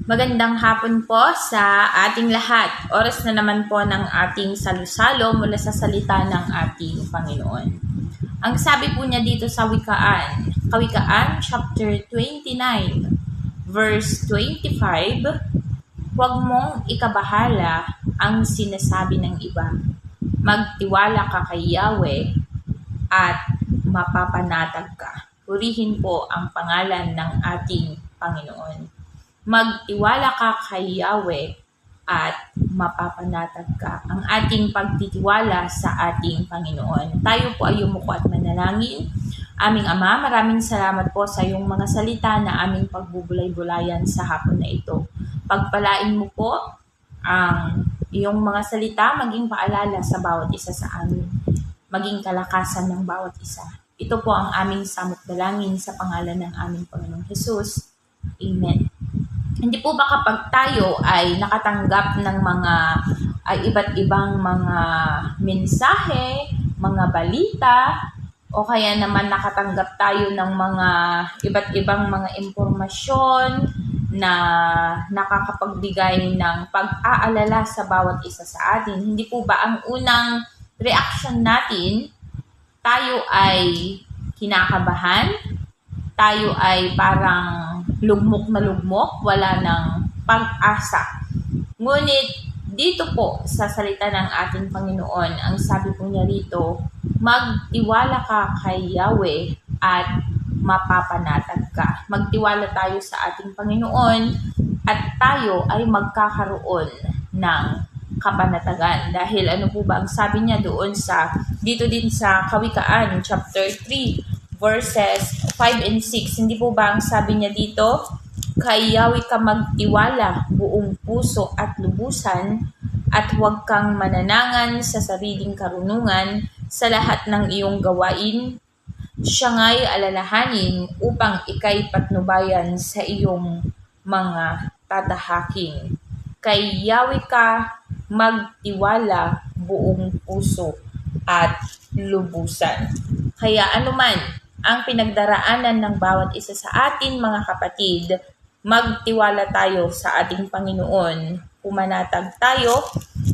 Magandang hapon po sa ating lahat. Oras na naman po ng ating salusalo mula sa salita ng ating Panginoon. Ang sabi po niya dito sa Kawikaan chapter 29, verse 25, huwag mong ikabahala ang sinasabi ng iba. Magtiwala ka kay Yahweh at mapapanatag ka. Purihin po ang pangalan ng ating Panginoon. Magtiwala ka kay Yahweh at mapapanatag ka. Ang ating pagtitiwala sa ating Panginoon. Tayo po ay yumuko at manalangin. Aming Ama, maraming salamat po sa iyong mga salita na aming pagbubulay-bulayan sa hapon na ito. Pagpalain mo po ang iyong mga salita, maging paalala sa bawat isa sa amin. Maging kalakasan ng bawat isa. Ito po ang aming samot dalangin sa pangalan ng aming Panginoong Jesus. Amen. Hindi po ba kapag tayo ay nakatanggap ng mga iba't ibang mga mensahe, mga balita, o kaya naman nakatanggap tayo ng mga iba't ibang mga impormasyon na nakakapagbigay ng pag-aalala sa bawat isa sa atin? Hindi po ba ang unang reaction natin, tayo ay kinakabahan? Tayo ay parang lugmok na lugmok, wala ng pag-asa. Ngunit dito po sa salita ng ating Panginoon, ang sabi po niya rito, magtiwala ka kay Yahweh at mapapanatag ka. Magtiwala tayo sa ating Panginoon at tayo ay magkakaroon ng kapanatagan. Dahil ano po ba ang sabi niya doon dito din sa Kawikaan chapter 3 verses 5 and 6. Hindi po ba ang sabi niya dito? Kay Yahweh ka magtiwala buong puso at lubusan at huwag kang mananangan sa sariling karunungan sa lahat ng iyong gawain. Siya nga'y alalahanin upang ika'y patnubayan sa iyong mga tatahaking. Kay Yahweh ka magtiwala buong puso at lubusan. Kaya anuman ang pinagdaraanan ng bawat isa sa atin, mga kapatid, magtiwala tayo sa ating Panginoon. Pumanatag tayo,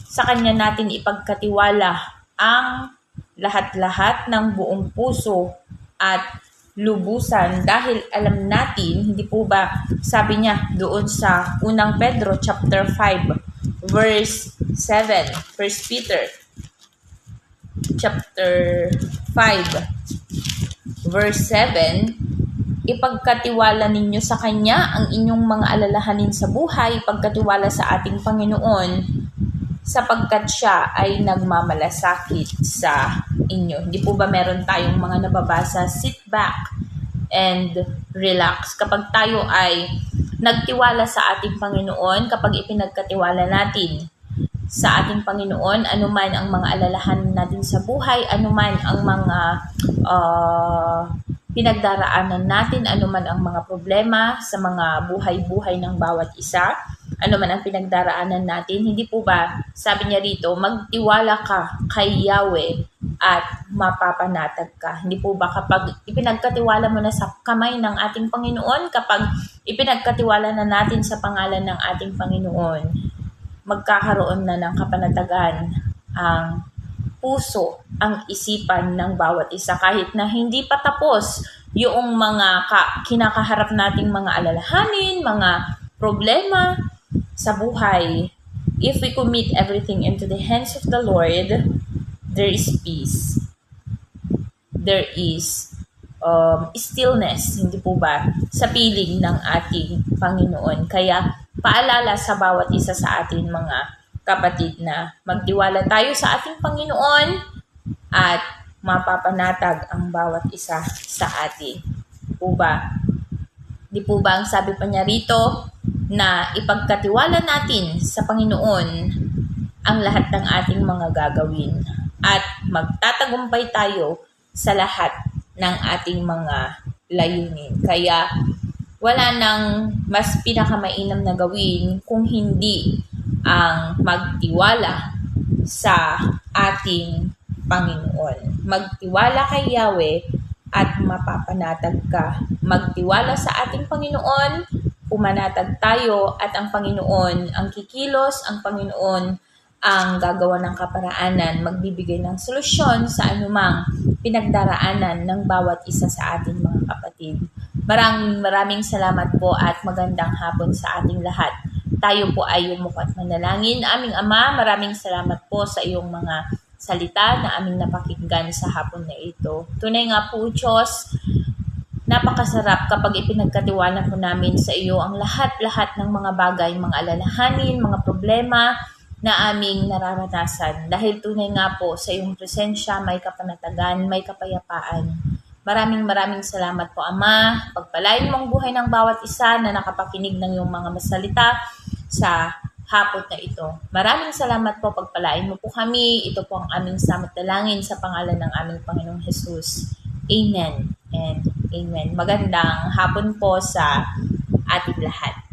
sa Kanya natin ipagkatiwala ang lahat-lahat ng buong puso at lubusan dahil alam natin, hindi po ba sabi niya doon sa unang Pedro chapter 5 verse 7, 1 Peter chapter 5 verse 7, ipagkatiwala ninyo sa Kanya ang inyong mga alalahanin sa buhay, ipagkatiwala sa ating Panginoon, sapagkat Siya ay nagmamalasakit sa inyo. Hindi po ba meron tayong mga nababasa, sit back and relax. Kapag tayo ay nagtiwala sa ating Panginoon, kapag ipinagkatiwala natin sa ating Panginoon, anuman ang mga alalahanin natin sa buhay, anuman ang mga pinagdaraanan natin, anuman ang mga problema sa mga buhay-buhay ng bawat isa, anuman ang pinagdaraanan natin, hindi po ba, sabi niya rito, magtiwala ka kay Yahweh at mapapanatag ka. Hindi po ba kapag ipinagkatiwala mo na sa kamay ng ating Panginoon, kapag ipinagkatiwala na natin sa pangalan ng ating Panginoon, magkakaroon na ng kapanatagan ang puso, ang isipan ng bawat isa kahit na hindi pa tapos yung mga kinakaharap nating mga alalahanin, mga problema sa buhay. If we commit everything into the hands of the Lord, there is peace. There is stillness, hindi po ba, sa piling ng ating Panginoon. Kaya paalala sa bawat isa sa atin, mga kapatid, na magtiwala tayo sa ating Panginoon at mapapanatag ang bawat isa sa atin. Po ba? Di po ba ang sabi pa niya rito na ipagkatiwala natin sa Panginoon ang lahat ng ating mga gagawin at magtatagumpay tayo sa lahat ng ating mga layunin. Kaya wala nang mas pinakamainam na gawin kung hindi ang magtiwala sa ating Panginoon. Magtiwala kay Yahweh at mapapanatag ka. Magtiwala sa ating Panginoon pumanatag tayo at ang Panginoon ang kikilos, ang Panginoon ang gagawa ng kaparaanan, magbibigay ng solusyon sa anumang pinagdaraanan ng bawat isa sa ating mga kapatid. Maraming salamat po at magandang hapon sa ating lahat. Tayo po ay yumuko at manalangin. Aming Ama, maraming salamat po sa iyong mga salita na aming napakinggan sa hapon na ito. Tunay nga po, Diyos, napakasarap kapag ipinagkatiwala po namin sa iyo ang lahat-lahat ng mga bagay, mga alalahanin, mga problema na aming nararanasan. Dahil tunay nga po sa iyong presensya, may kapanatagan, may kapayapaan. Maraming salamat po, Ama. Pagpalain mo ang buhay ng bawat isa na nakapakinig ng iyong mga masalita sa hapon na ito. Maraming salamat po, pagpalain mo po kami. Ito po ang aming samot dalangin sa pangalan ng aming Panginoong Jesus. Amen and Amen. Magandang hapon po sa ating lahat.